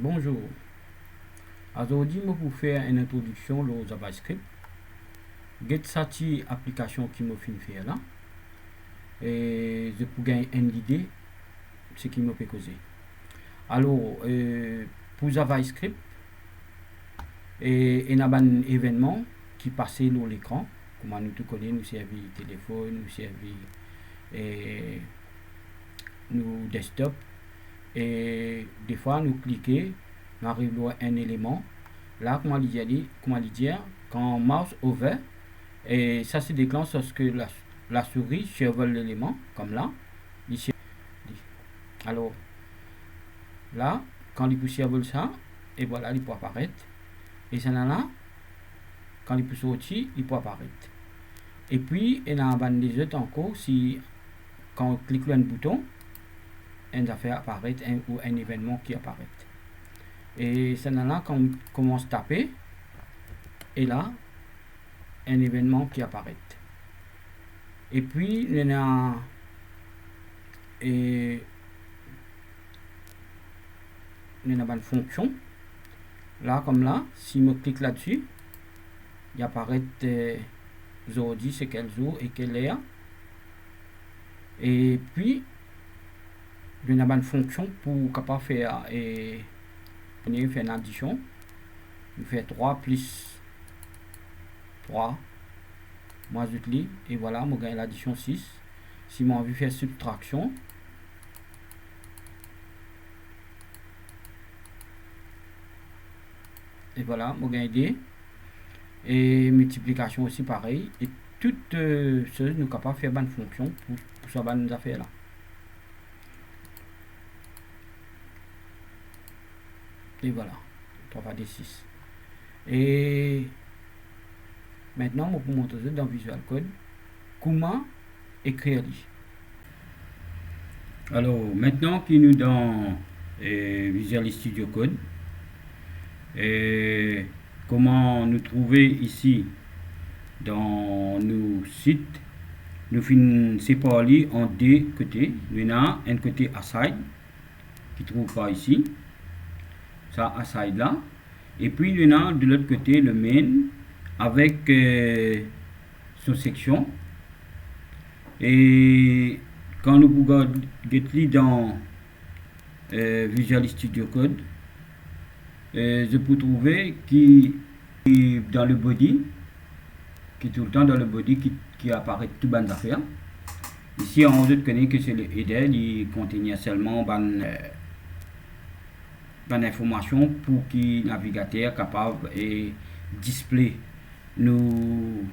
Bonjour. Aujourd'hui, je vais faire une introduction au JavaScript. Get cette application qui me fait faire là. Et je peux gagner une idée ce qui me peut causer. Alors, pour JavaScript, il y a un événement qui passe sur l'écran. Comme nous tous connaissons, nous servons téléphone, nous servons nous desktop. Et des fois, nous cliquons, nous arrivons à un élément. Là, comment dire, quand mouse over, et ça se déclenche lorsque la souris survole l'élément, comme là. Ici. Alors, là, quand il peut survoler ça, et voilà, il peut apparaître. Et ça là, quand il peut sortir, il peut apparaître. Et puis, il y a un des autres encore, si quand on clique sur un bouton, une affaire apparaît ou un événement qui apparaît. Et c'est là quand on commence à taper, et là, un événement qui apparaît. Et puis, il y a une fonction. Là, comme là, si je clique là-dessus, il apparaît aujourd'hui, c'est quel jour et quelle heure. Et puis, il y a une fonction pour capable faire une addition. Je fais 3 plus 3. Moi, je lis et voilà, je gagne l'addition 6. Si j'ai envie de faire subtraction, et voilà, je gagne D. Et multiplication aussi pareil. Et toutes choses, nous sommes capables de faire une fonction pour ces bonnes affaires là. Et voilà, 3 fois D6. Et maintenant, je vais vous montrer dans Visual Code comment écrire. Alors, maintenant que nous dans Visual Studio Code, et comment nous trouver ici dans nos sites, nous finissons séparer en deux côtés. Nous avons un côté aside qui ne trouve pas ici, ça aside là, et puis nous avons de l'autre côté le main avec son section. Et quand nous pouvons get dans Visual Studio Code, je peux trouver qui dans le body, qui est tout le temps dans le body, qui apparaît tout bonnes affaires. Ici, on connaît que c'est le header, il contient seulement bonne information pour que le navigateur capable de display nos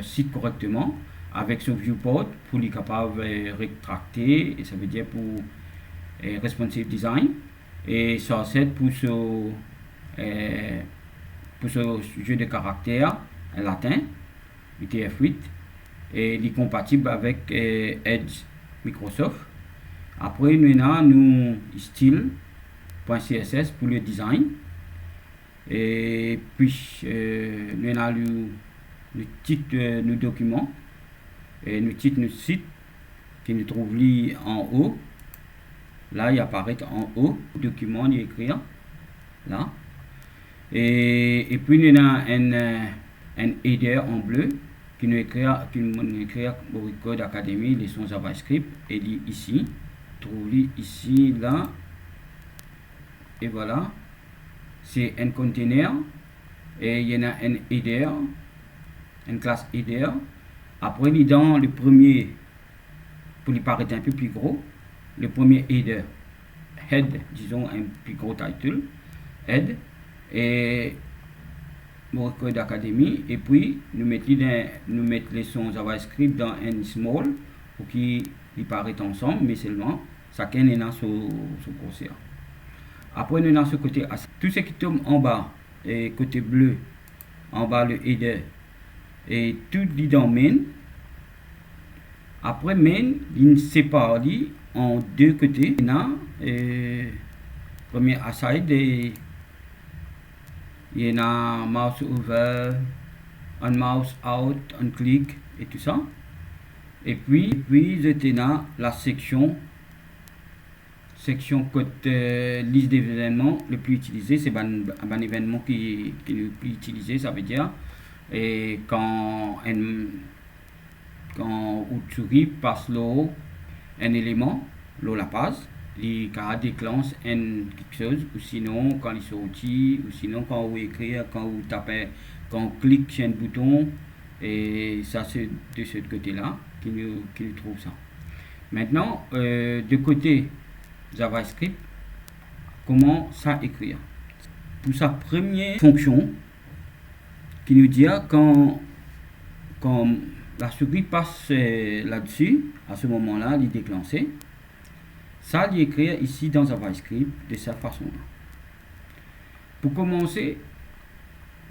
sites correctement avec son viewport pour les capable de rétracter, et ça veut dire pour responsive design. Et ça c'est pour ce jeu de caractères latin UTF-8 et il est compatible avec Edge Microsoft. Après nous avons style.css pour le design, et puis nous avons le titre de nos documents et le titre de notre site qui nous trouve en haut. Là, il apparaît en haut, document, il écrit là. Et puis, il y a un header en bleu qui nous écrit Code Academy, leçon JavaScript, et il ici, trouve ici, là, et voilà. C'est un container, et il y en a un header, une classe header. Après, il est dans le premier, pour lui paraître un peu plus gros, le premier header, head, disons un plus gros title, head, et mon code d'académie, et puis nous mettons les sons JavaScript dans un small pour qu'ils paraissent ensemble, mais seulement chacun est dans son curseur. Après nous dans ce côté, tout ce qui tombe en bas, et côté bleu, en bas le header, et tout dit dans main. Après main, il sépare en deux côtés. Premier aside, et il y a mouse over, un mouse out, un clic et tout ça. Et puis j'étais dans la section section côté liste d'événements le plus utilisé, c'est un événement qui est le plus utilisé, ça veut dire et quand souris passe l'eau un élément, l'eau la passe, il déclenche quelque chose, ou sinon quand il sortit, ou sinon quand vous écrivez, quand vous tapez, quand on clique sur un bouton, et ça c'est de ce côté-là qu'il nous trouve ça. Maintenant, de côté JavaScript, comment ça écrire? Pour sa première fonction, qui nous dit quand la souris passe là-dessus, à ce moment-là, il est déclenché. Ça, il écrit ici dans JavaScript de cette façon-là. Pour commencer,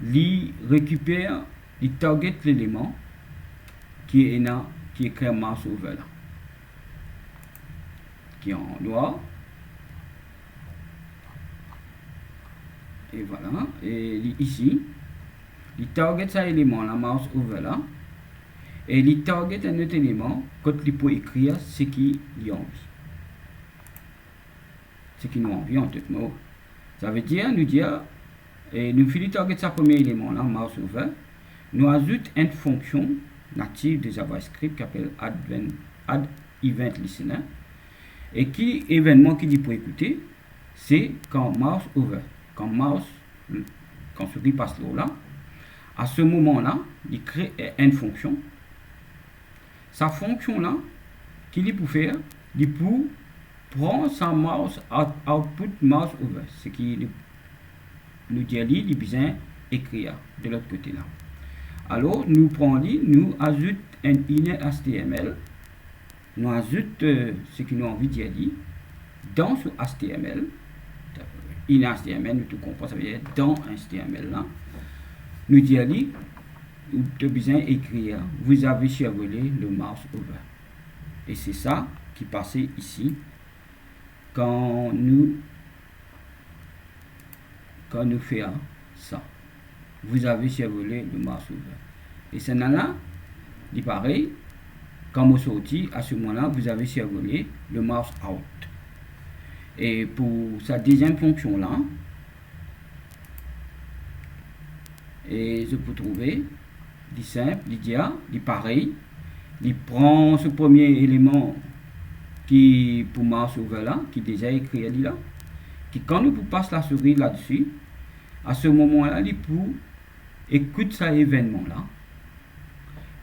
il récupère, il target l'élément qui est écrit mouse over là, qui est en noir. Et voilà, et ici, il target cet élément là, mouse over là, et il target un autre élément quand il peut écrire ce qu'il a envie. Ce qu'il nous envie en tout mot. Ça veut dire, et nous finissons target ce premier élément là, mouse over, nous ajoute une fonction native de JavaScript qui s'appelle add event listener, et qui événement qui dit pour écouter, c'est quand mouse over, quand souris passe l'eau là, à ce moment là, il crée une fonction. Sa fonction là, qu'il peut faire, il peut prendre sa mouse output mouse over, ce qui nous dit il besoin écrire de l'autre côté là. Alors nous prenons, nous ajoute un inner HTML, nous ajoute ce que nous avons envie de dire dans ce HTML. Inner HTML, nous tout comprenons, ça veut dire dans un HTML là. Nous disons, vous avez besoin d'écrire, vous avez survolé le mouse over. Et c'est ça qui passait ici quand nous faisons ça. Vous avez survolé le mouse over. Et c'est là, il pareil, quand vous sortez, à ce moment-là, vous avez survolé le mouse out. Et pour sa deuxième fonction là, et je peux trouver, dit simple, dit pareil, il prend ce premier élément qui pour mouse over là, qui déjà écrit là, qui quand nous passe la souris là-dessus, à ce moment-là, il peut écouter cet événement là,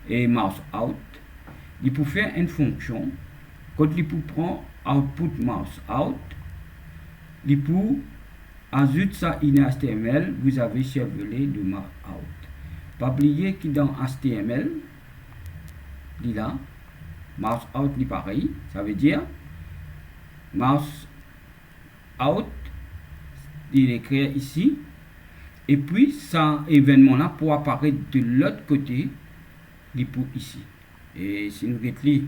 et mouse out, il peut faire une fonction, quand il peut prendre output mouse out, il peut ajouter ça in HTML, vous avez survolé le mouse out. Pas oublier que dans HTML, là, mouse out est pareil, ça veut dire mouse out, il est créé ici, et puis ça événement là pour apparaître de l'autre côté, il peut ici. Et si nous regardons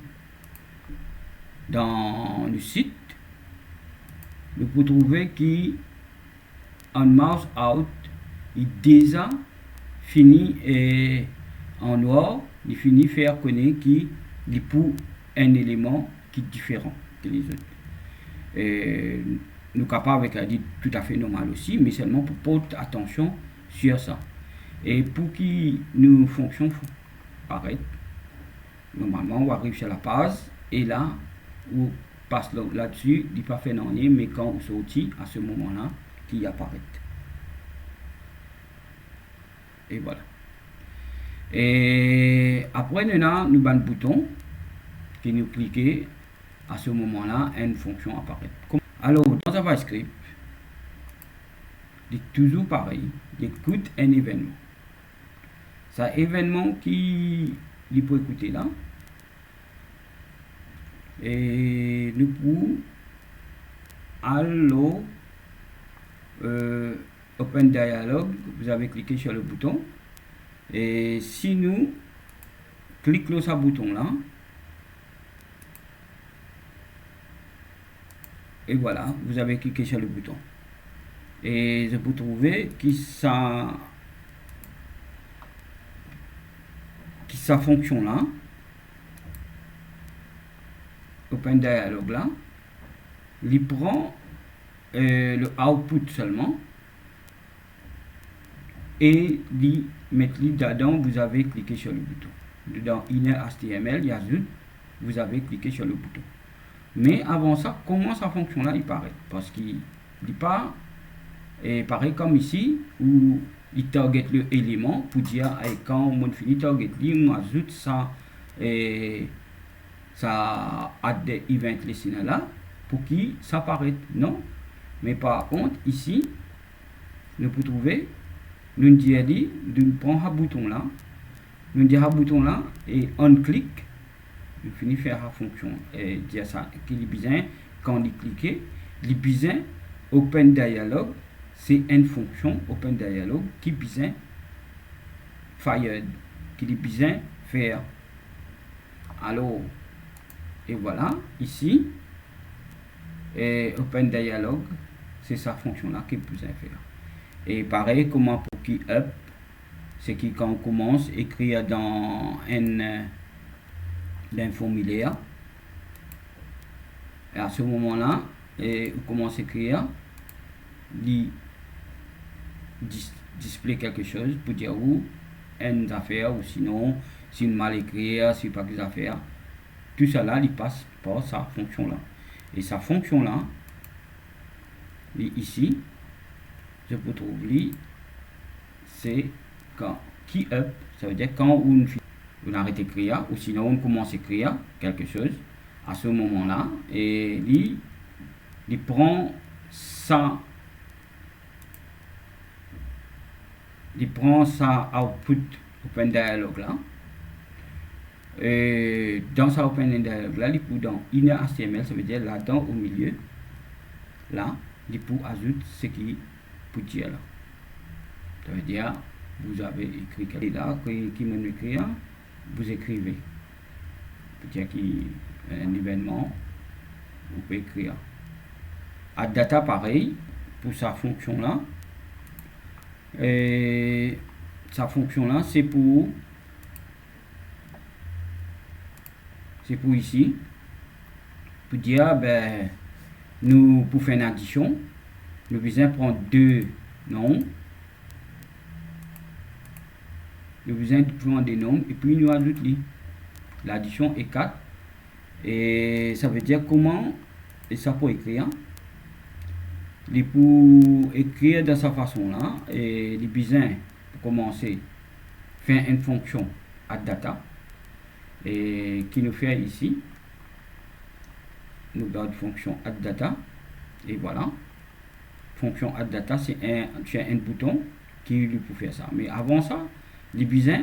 dans le site, nous pouvons trouver qu'un mouse out est déjà fini en noir, il finit faire connaître qu'il pour un élément qui est différent que les autres. Et nous sommes capables avec un dit tout à fait normal aussi, mais seulement pour porter attention sur ça. Et pour que nos fonctions apparaissent, normalement on arrive sur la page et là on passe là-dessus, il n'est pas fait rien, mais quand on sortit à ce moment-là, qui apparaît. Et voilà. Et après nous avons un bouton qui nous cliquez à ce moment-là une fonction apparaît. Alors dans JavaScript, c'est toujours pareil, il écoute un événement. C'est un événement qui il peut écouter là. Et nous pouvons allo open dialog, vous avez cliqué sur le bouton, et si nous cliquons sur ce bouton là, et voilà, vous avez cliqué sur le bouton, et je peux trouver que sa fonction là, open dialog là, il prend le output seulement et il met dedans, vous avez cliqué sur le bouton. Dans inner HTML, Yazoo, vous avez cliqué sur le bouton. Mais avant ça, comment ça fonctionne là, il paraît. Parce qu'il part, et pareil comme ici, où il target le élément pour dire quand on finit target, on ajoute ça et ça a des events listeners là pour qui ça paraît. Non. Mais par contre, ici, nous pouvons trouver, nous disons, nous prenons un bouton là, nous disons un bouton là et on clique. Il finit faire la fonction et dire ça qu'il est besoin quand il clique il besoin open dialog c'est une fonction open dialog qui besoin fired qui est besoin faire alors et voilà ici et open dialog c'est sa fonction là qui est besoin faire et pareil comment pour qui up c'est qui quand on commence écrire dans d'un formulaire et à ce moment là on commence à écrire display quelque chose pour dire où une affaire ou sinon si on mal écrire si pas des affaires tout ça là il passe par sa fonction là et sa fonction là ici je peux trouver c'est quand key up ça veut dire quand on arrête d'écrire ou sinon on commence à écrire quelque chose à ce moment là et il prend ça output open dialog là et dans sa open dialog là il peut dans inner HTML ça veut dire là dans au milieu là il peut ajouter ce qui peut dire là ça veut dire vous avez écrit quelque là qui me écrire vous écrivez peut-être un événement vous pouvez écrire add data pareil pour sa fonction là et sa fonction là c'est pour ici pour dire ben nous pour faire une addition nous besoin prendre deux noms nous besoin de prendre des noms et puis nous ajoutons l'addition est 4 et ça veut dire comment et ça pour écrire il pour écrire de sa façon là et il besoin pour commencer faire une fonction add data et qui nous fait ici nous garde fonction add data et voilà fonction add data c'est un bouton qui lui peut faire ça mais avant ça il besoin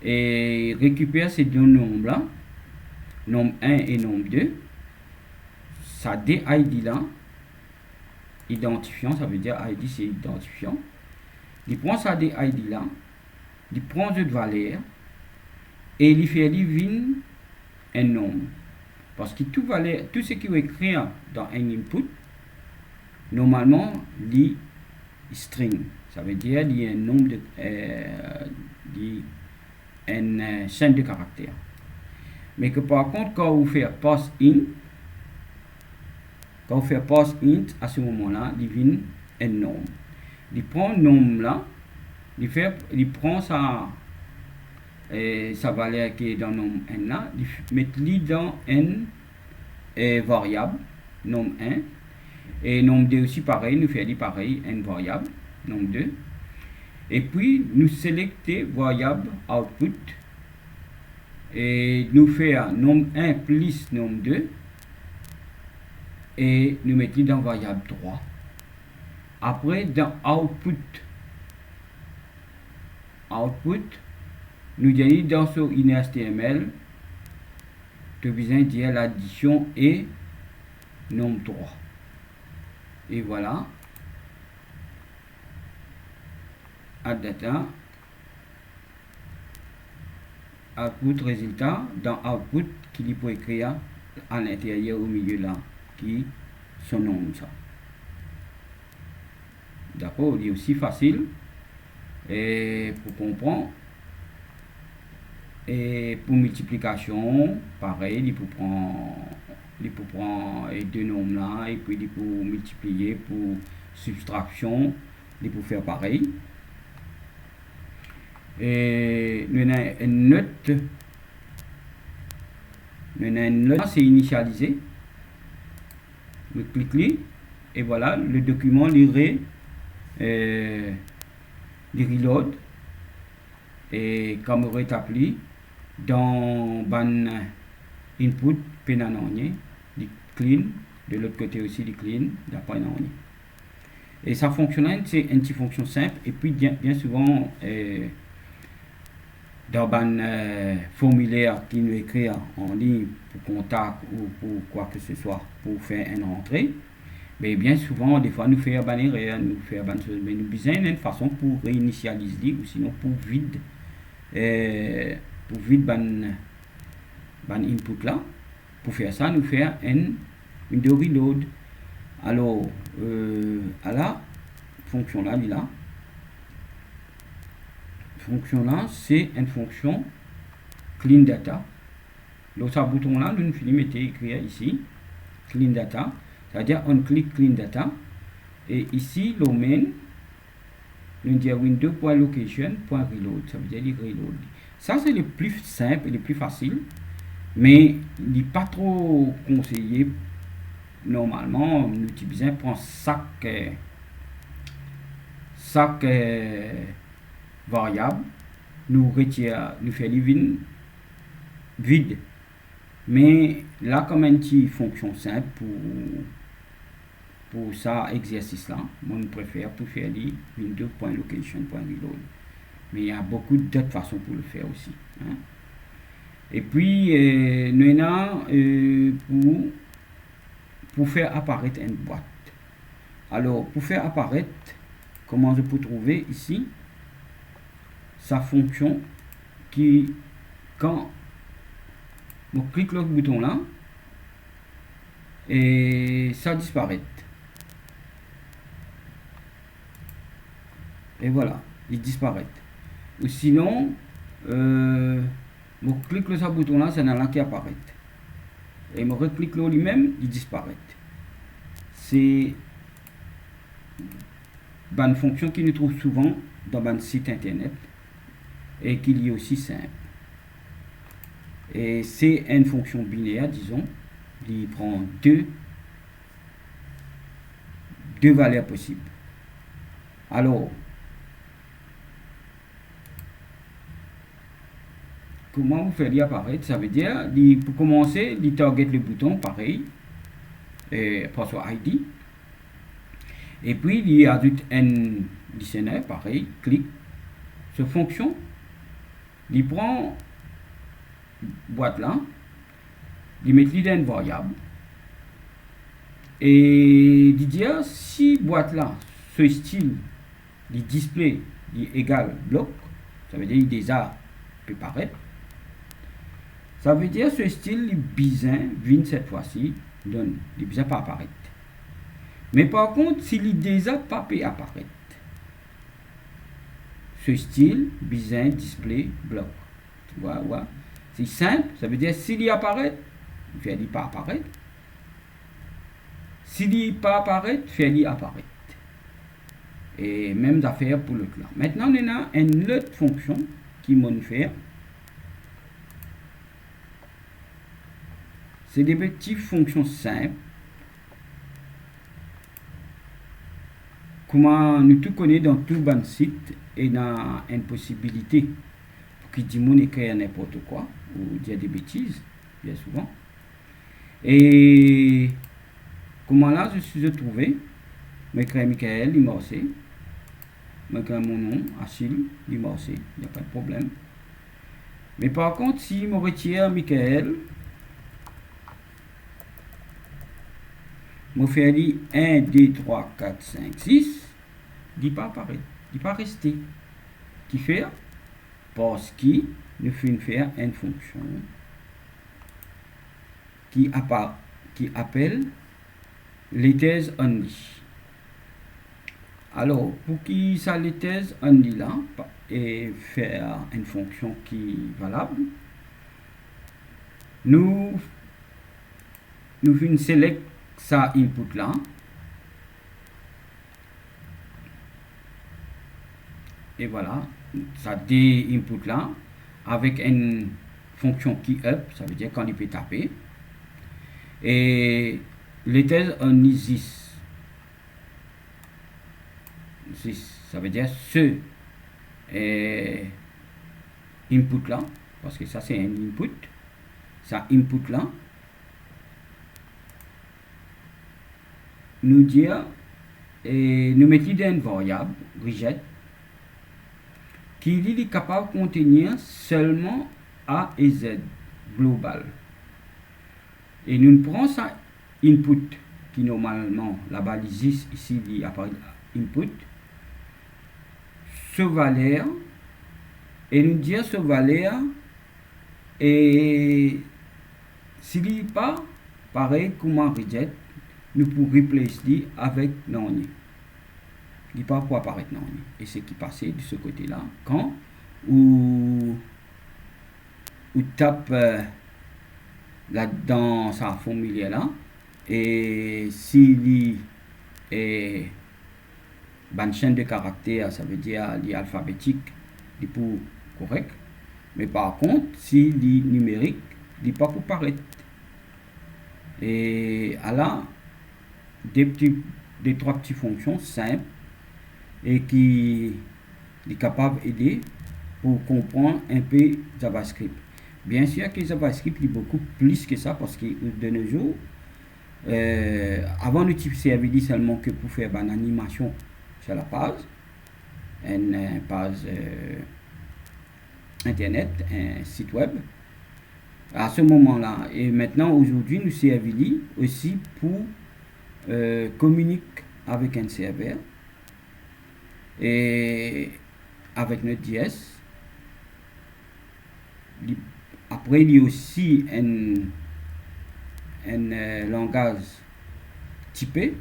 et récupère ces deux nombres là nombre 1 et nombre 2 ça DID là identifiant ça veut dire ID c'est identifiant il prend ça DID là il prend cette valeur et il fait vin un nombre parce que tout ce qui est écrit dans un input normalement il string ça veut dire il y a un nombre de une chaîne de caractères mais que par contre quand vous faites pass int à ce moment là il vient un nombre il prend un nombre là il prend sa valeur qui est dans le nombre n là il met dans n variable nombre 1 et nombre 2 aussi pareil nous fait pareil n variable nombre 2 et puis nous sélectons variable output et nous faire nombre 1 plus nombre 2 et nous mettons dans variable 3 après dans output nous allons dans ce inner HTML tu besoin dire l'addition et nombre 3 et voilà add data output résultat dans output qu'il peut écrire à l'intérieur au milieu là qui son nom ça d'accord il est aussi facile et pour comprendre et pour multiplication pareil il peut prendre il peut prendre deux nombres là, et puis il peut multiplier pour subtraction, il peut faire pareil. Et nous avons une note. C'est initialisé. Nous cliquons et voilà, le document lirait reload et comme on rétablit dans ban input penanonier, du clean, de l'autre côté aussi du clean, d'après et ça fonctionne, c'est une petite fonction simple et puis bien souvent dans un formulaire qui nous écrit en ligne pour contact ou pour quoi que ce soit pour faire une entrée, mais bien souvent des fois nous faisons une erreur, nous faisons une chose, mais nous besoin d'une façon pour réinitialiser ou sinon pour vide ban input là. Pour faire ça nous faisons une de reload. Alors à la fonction là, fonction là, c'est une fonction clean data. L'autre bouton là, nous finissons de écrire ici clean data, c'est-à-dire on clique clean data et ici le main nous dit window.location.reload, ça veut dire reload. Ça c'est le plus simple et le plus facile, mais il n'est pas trop conseillé. Normalement, nous utilisons pour chaque variable, nous retirons, nous faisons vide. Mais là, comme une petite fonction simple pour ça exercice là, moi je préfère pour faire les window.location.reload. Mais il y a beaucoup d'autres façons pour le faire aussi. Hein. Et puis, nous avons pour faire apparaître une boîte. Alors, pour faire apparaître, comment je peux trouver ici sa fonction qui, quand on clique le bouton là, et ça disparaît. Et voilà, il disparaît. Ou sinon, on clique le bouton là, c'est là qui apparaît. Et on reclique le lui-même, il disparaît. C'est une fonction qui nous trouve souvent dans un site internet et qui est aussi simple. Et c'est une fonction binaire, disons, qui prend deux valeurs possibles. Alors, comment vous faites apparaître? Ça veut dire, pour commencer, il target le bouton, pareil, password ID. Et puis, il ajoute un dictionnaire, pareil, clic sur fonction. Il prend boîte là, il met dans une variable. Et il dit, si boîte là, ce style, le display, est égal bloc, ça veut dire qu'il déjà peut paraître. Ça veut dire ce style, le bizarre, vient cette fois-ci, donne, le bizarre pas apparaître. Mais par contre, s'il est déjà pas peut apparaître, ce style, bizarre, display, bloc. Tu vois, ouais. C'est simple, ça veut dire s'il y apparaît, il pas apparaître. S'il n'y pas apparaît, il apparaît. Et même affaire pour le clan. Maintenant, on a une autre fonction qui m'a fait. C'est des petites fonctions simples. Comment nous tout connaissons dans tout bon site et dans une possibilité pour qu'il dit mon écrire n'importe quoi ou dire des bêtises, bien souvent. Et comment là je suis trouvé, je crée Michael, il m'a aussi. Je crée mon nom, Achille, il m'a aussi, il n'y a pas de problème. Mais par contre, si je me retire Michael, je fais 1, 2, 3, 4, 5, 6, il ne pas apparaître, il ne pas rester. Qui fait? Parce qu'il nous fait faire une fonction qui appelle letters only. Alors, pour qui ça letters only là, et faire une fonction qui est valable, nous nous venons select ça input là. Et voilà, ça des input là avec une fonction qui up, ça veut dire quand il peut taper. Et les thèses on is 6, ça veut dire ce input là, parce que ça c'est un input, ça input là, nous dire et nous mettons dans une variable reget qui est capable de contenir seulement A et Z global. Et nous prenons ça input qui normalement la balise ici il apparaît input ce valeur et nous dire ce valeur et s'il n'est pas pareil comment rejet nous pouvons replace avec non. Il pas pour apparaître non. Et c'est qui passait de ce côté là quand ou tape là dans sa formulaire là et s'il est une chaîne de caractères, ça veut dire l'alphabétique il pour correct, mais par contre si le numérique il pas pour paraître. Et là des trois petites fonctions simples et qui est capable d'aider pour comprendre un peu JavaScript. Bien sûr que JavaScript est beaucoup plus que ça parce que de nos jours, avant l'outil servait seulement que pour faire une animation sur la page, une page internet, un site web. À ce moment-là, et maintenant aujourd'hui, nous servons aussi pour communiquer avec un serveur et avec notre JS. Après, il y a aussi un langage typé.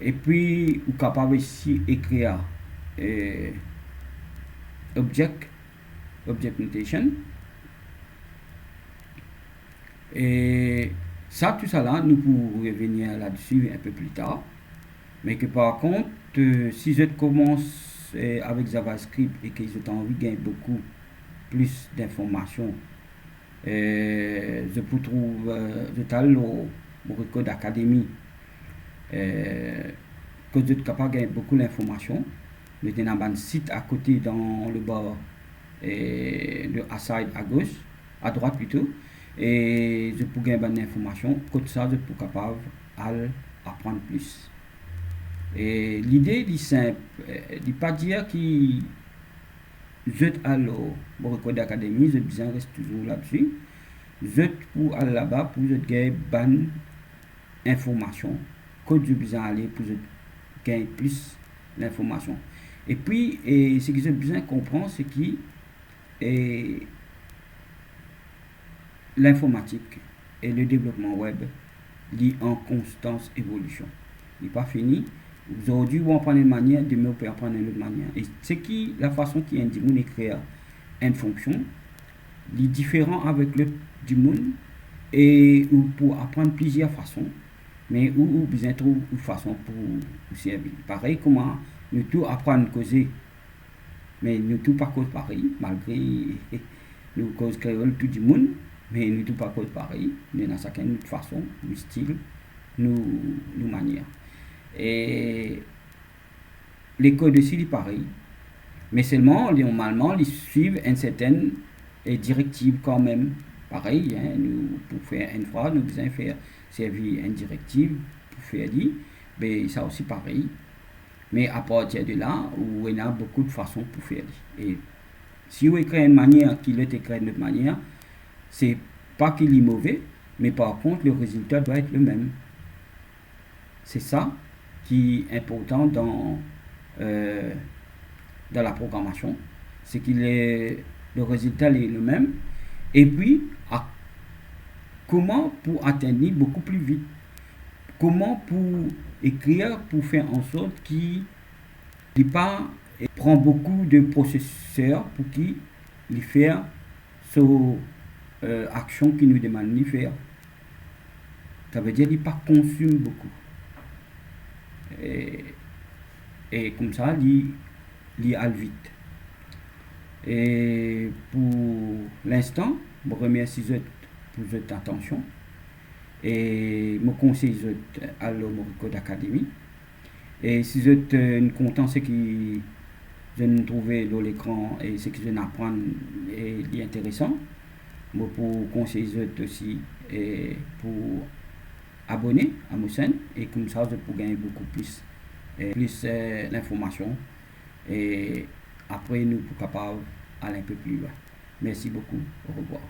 Et puis, vous êtes capable aussi d'écrire object notation. Et ça, tout ça là, nous pourrons revenir là-dessus un peu plus tard. Mais que par contre, si je commence avec JavaScript et que j'ai envie de gagner beaucoup plus d'informations, je peux trouver, je t'ai au Recode Academy, que je suis capable de gagner beaucoup d'informations. Je suis dans un site à côté dans le bas de aside à gauche, à droite plutôt. Et je peux gagner des informations, comme ça je peux capable d'apprendre plus. Et l'idée est simple, de pas dire que je alors au Recode Academy, je besoin reste toujours là-dessus. Je pour aller là-bas pour je gagner bonne information, que je besoin aller pour je gagner plus d'informations. Et puis ce que j'ai besoin de comprendre, c'est que l'informatique et le développement web liés en constante évolution. Il n'est pas fini. Aujourd'hui, vous apprenez une manière, demain, vous pouvez apprendre une autre manière. Et c'est qui la façon qui indique d'écrire une fonction, il est différent avec le du monde et pour apprendre plusieurs façons, mais où besoin trouver une façon pour servir. Pareil, comment nous tout apprendre à causer, mais nous tout pas cause pareil, malgré nous cause créole tout du monde. Mais nous ne sommes pas pareil, mais dans chacun notre façon, notre style, nos manières. Et les codes aussi sont pareils, mais seulement, normalement, ils suivent une certaine directive quand même. Pareil, hein, nous, pour faire une fois, nous devons faire servir une directive pour faire dit, mais ça aussi pareil. Mais à partir de là, il y a beaucoup de façons pour faire. Et si vous écrivez une manière qui est écrite d'une autre manière, c'est pas qu'il est mauvais, mais par contre le résultat doit être le même. C'est ça qui est important dans la programmation, c'est que le résultat est le même. Et puis comment pour atteindre beaucoup plus vite, comment pour écrire pour faire en sorte qu'il pas prend beaucoup de processeurs pour qu'il fasse action qui nous demande de faire. Ça veut dire qu'il pas consomme beaucoup. Et, et comme ça, il a vite. Et pour l'instant, je remercie pour votre attention. Et je conseille à l'Omorico d'Académie. Et si vous êtes content, c'est que je trouvé dans l'écran et ce que je apprends est intéressant. Je pour conseiller aussi et pour abonner à ma chaîne et comme ça je peux gagner beaucoup plus d'informations et après nous sommes capables d'aller un peu plus loin. Merci beaucoup, au revoir.